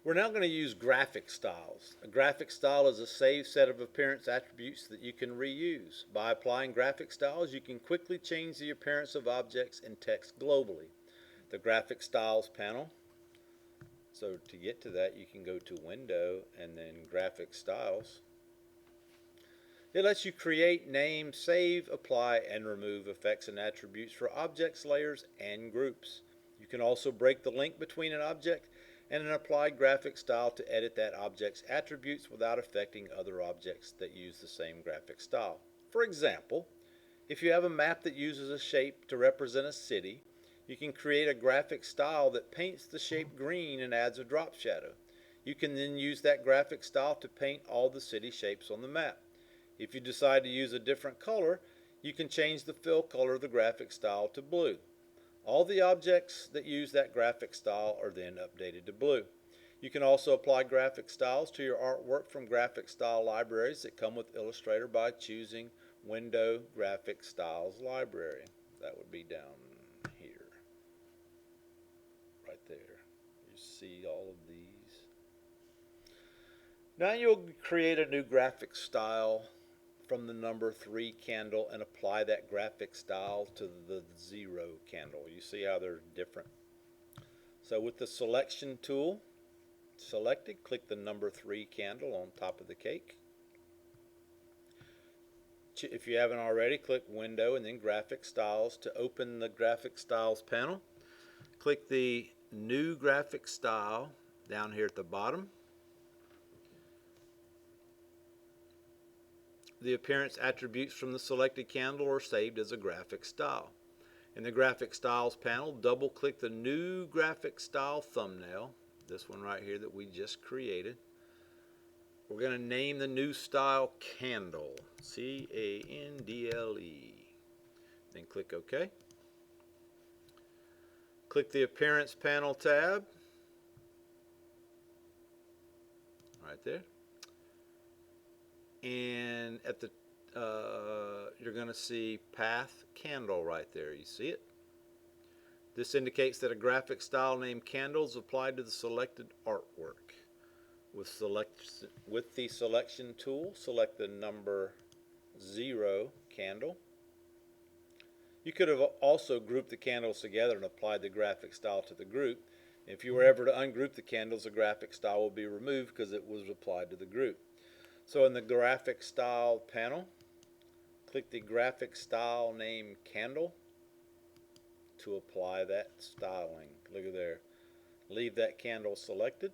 We're now going to use graphic styles. A graphic style is a saved set of appearance attributes that you can reuse. By applying graphic styles, you can quickly change the appearance of objects and text globally. The Graphic Styles panel. So to get to that, you can go to Window and then Graphic Styles. It lets you create, name, save, apply, and remove effects and attributes for objects, layers, and groups. You can also break the link between an object and an applied graphic style to edit that object's attributes without affecting other objects that use the same graphic style. For example, if you have a map that uses a shape to represent a city, you can create a graphic style that paints the shape green and adds a drop shadow. You can then use that graphic style to paint all the city shapes on the map. If you decide to use a different color, you can change the fill color of the graphic style to blue. All the objects that use that graphic style are then updated to blue. You can also apply graphic styles to your artwork from graphic style libraries that come with Illustrator by choosing Window Graphic Styles Library. That would be down here, right there. You see all of these. Now you'll create a new graphic style from the number 3 candle and apply that graphic style to the 0 candle. You see how they're different. So with the selection tool selected, click the number 3 candle on top of the cake. If you haven't already, click Window and then Graphic Styles to open the Graphic Styles panel. Click the New Graphic Style down here at the bottom. The appearance attributes from the selected candle are saved as a graphic style. In the Graphic Styles panel, double-click the new graphic style thumbnail, this one right here that we just created. We're going to name the new style Candle, C-A-N-D-L-E. Then click OK. Click the Appearance Panel tab, right there. And at the you're going to see Path Candle right there. You see it? This indicates that a graphic style named Candle is applied to the selected artwork. With the selection tool, select the number 0 candle. You could have also grouped the candles together and applied the graphic style to the group. If you were ever to ungroup the candles, the graphic style will be removed because it was applied to the group. So in the Graphic Style panel, click the Graphic Style name Candle to apply that styling. Look at there. Leave that candle selected.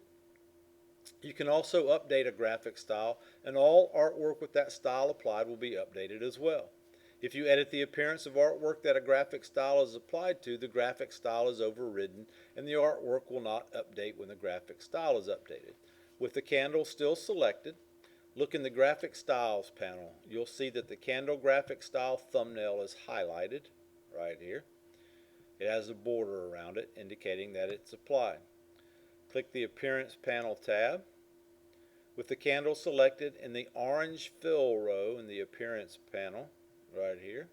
You can also update a graphic style, and all artwork with that style applied will be updated as well. If you edit the appearance of artwork that a graphic style is applied to, the graphic style is overridden and the artwork will not update when the graphic style is updated. With the candle still selected, look in the Graphic Styles panel. You'll see that the Candle Graphic Style thumbnail is highlighted right here. It has a border around it indicating that it's applied. Click the Appearance Panel tab. With the candle selected, in the orange fill row in the Appearance panel right here,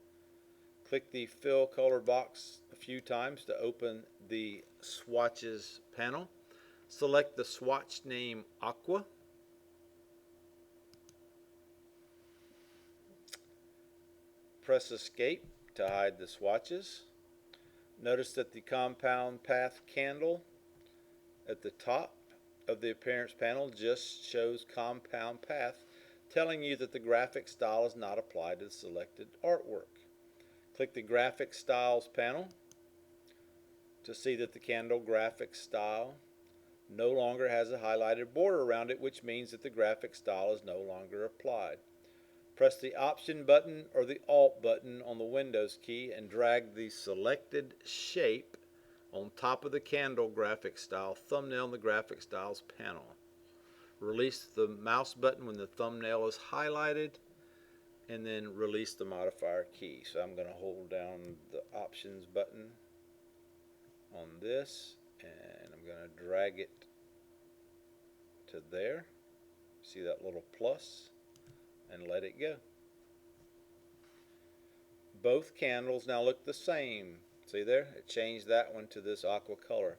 click the Fill Color box a few times to open the Swatches panel. Select the swatch name Aqua. Press Escape to hide the swatches. Notice that the Compound Path candle at the top of the Appearance panel just shows Compound Path, telling you that the graphic style is not applied to the selected artwork. Click the Graphic Styles panel to see that the candle graphic style no longer has a highlighted border around it, which means that the graphic style is no longer applied. Press the Option button or the Alt button on the Windows key and drag the selected shape on top of the candle graphic style thumbnail in the Graphic Styles panel. Release the mouse button when the thumbnail is highlighted and then release the modifier key. So I'm going to hold down the Options button on this and I'm going to drag it to there. See that little plus? And let it go. Both candles now look the same. See there? It changed that one to this aqua color.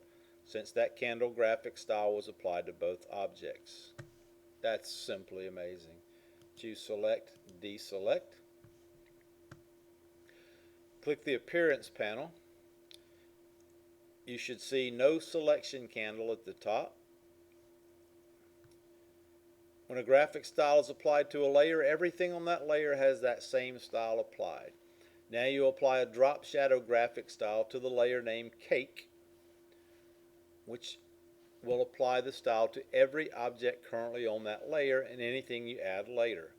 since that candle graphic style was applied to both objects. That's simply amazing. Choose Select, Deselect. Click the Appearance panel. You should see no selection candle at the top. When a graphic style is applied to a layer, everything on that layer has that same style applied. Now you apply a drop shadow graphic style to the layer named Cake, which will apply the style to every object currently on that layer and anything you add later.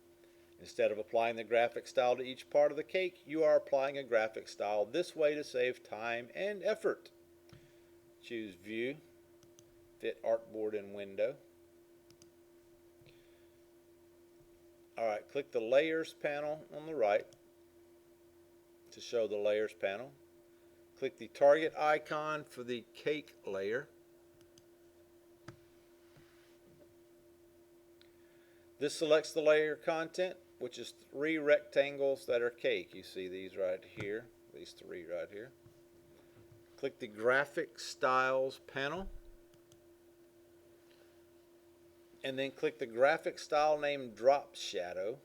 Instead of applying the graphic style to each part of the cake, you are applying a graphic style this way to save time and effort. Choose View, Fit Artboard in Window. Alright, click the Layers panel on the right to show the Layers panel. Click the target icon for the cake layer. This selects the layer content, which is 3 rectangles that are cake. You see these right here, these 3 right here. Click the Graphic Styles panel, and then click the graphic style named Drop Shadow.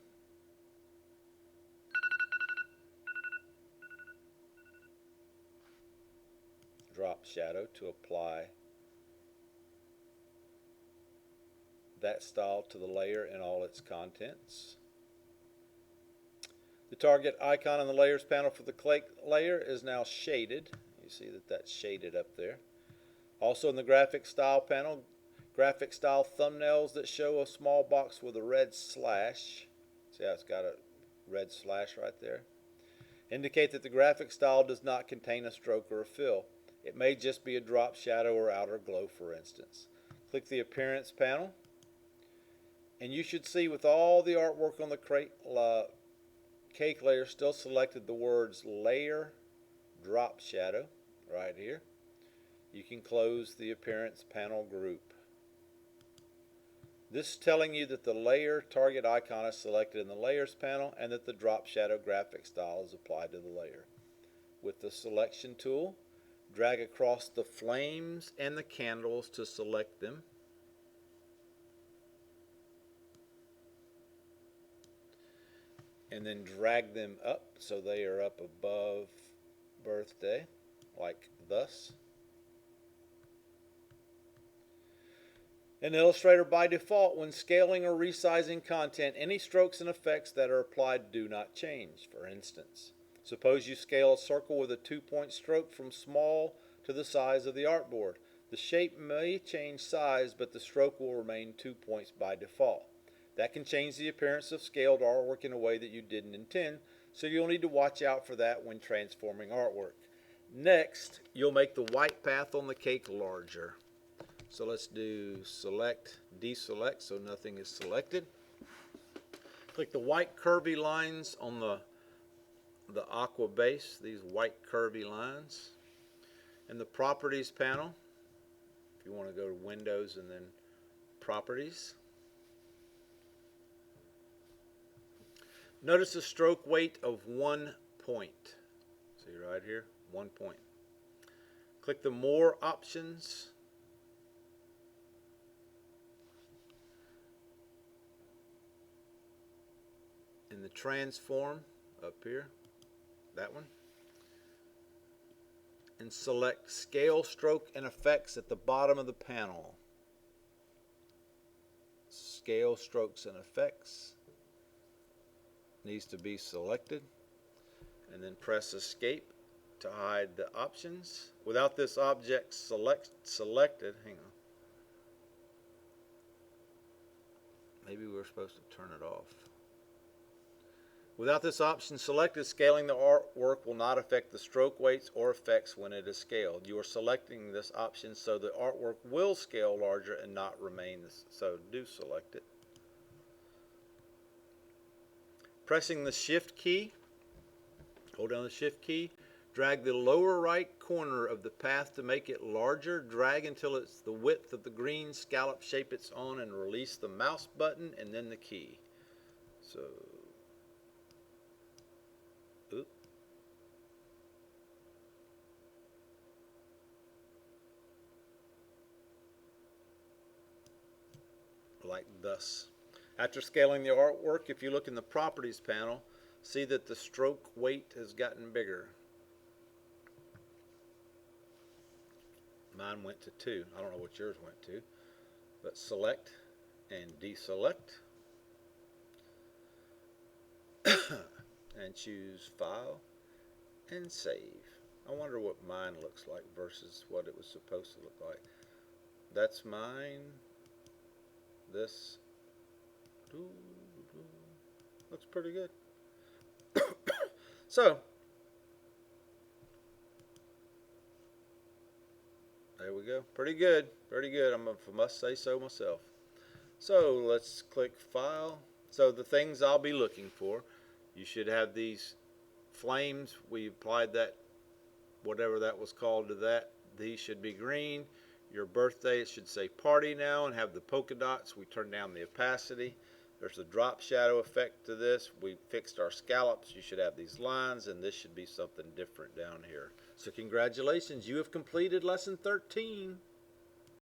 Drop Shadow to apply that style to the layer and all its contents. The target icon on the Layers panel for the cake layer is now shaded. You see that that's shaded up there. Also in the Graphic Style panel, graphic style thumbnails that show a small box with a red slash. See how it's got a red slash right there? Indicate that the graphic style does not contain a stroke or a fill. It may just be a drop shadow or outer glow, for instance. Click the Appearance panel, and you should see with all the artwork on the cake layer still selected the words Layer Drop Shadow right here. You can close the Appearance panel group. This is telling you that the layer target icon is selected in the Layers panel and that the drop shadow graphic style is applied to the layer. With the selection tool, drag across the flames and the candles to select them. And then drag them up so they are up above birthday, like thus. In Illustrator, by default, when scaling or resizing content, any strokes and effects that are applied do not change. For instance, suppose you scale a circle with a 2-point stroke from small to the size of the artboard. The shape may change size, but the stroke will remain 2 points by default. That can change the appearance of scaled artwork in a way that you didn't intend, so you'll need to watch out for that when transforming artwork. Next, you'll make the white path on the cake larger. So let's do Select, Deselect, so nothing is selected. Click the white curvy lines on the aqua base, these white curvy lines. In the Properties panel, if you want to go to Windows and then Properties. Notice a stroke weight of 1 point. See right here, 1 point. Click the More options. In the Transform up here, that one. And select Scale, Stroke, and Effects at the bottom of the panel. Scale, Strokes, and Effects needs to be selected, and then press Escape to hide the options. Without this object selected, hang on. Maybe we're supposed to turn it off. Without this option selected, scaling the artwork will not affect the stroke weights or effects when it is scaled. You are selecting this option so the artwork will scale larger and not remain so. Do select it. Pressing the Shift key, hold down the Shift key, drag the lower right corner of the path to make it larger. Drag until it's the width of the green scallop shape it's on, and release the mouse button and then the key. So, like thus. After scaling the artwork, if you look in the Properties panel, see that the stroke weight has gotten bigger. Mine went to 2. I don't know what yours went to. But select and deselect. And choose File and Save. I wonder what mine looks like versus what it was supposed to look like. That's mine. This looks pretty good. So, there we go. Pretty good. Pretty good. I must say so myself. So, let's click File. So, the things I'll be looking for, you should have these flames. We applied that, whatever that was called, to that. These should be green. Your birthday, it should say party now and have the polka dots. We turned down the opacity. There's a drop shadow effect to this. We fixed our scallops. You should have these lines, and this should be something different down here. So congratulations, you have completed lesson 13.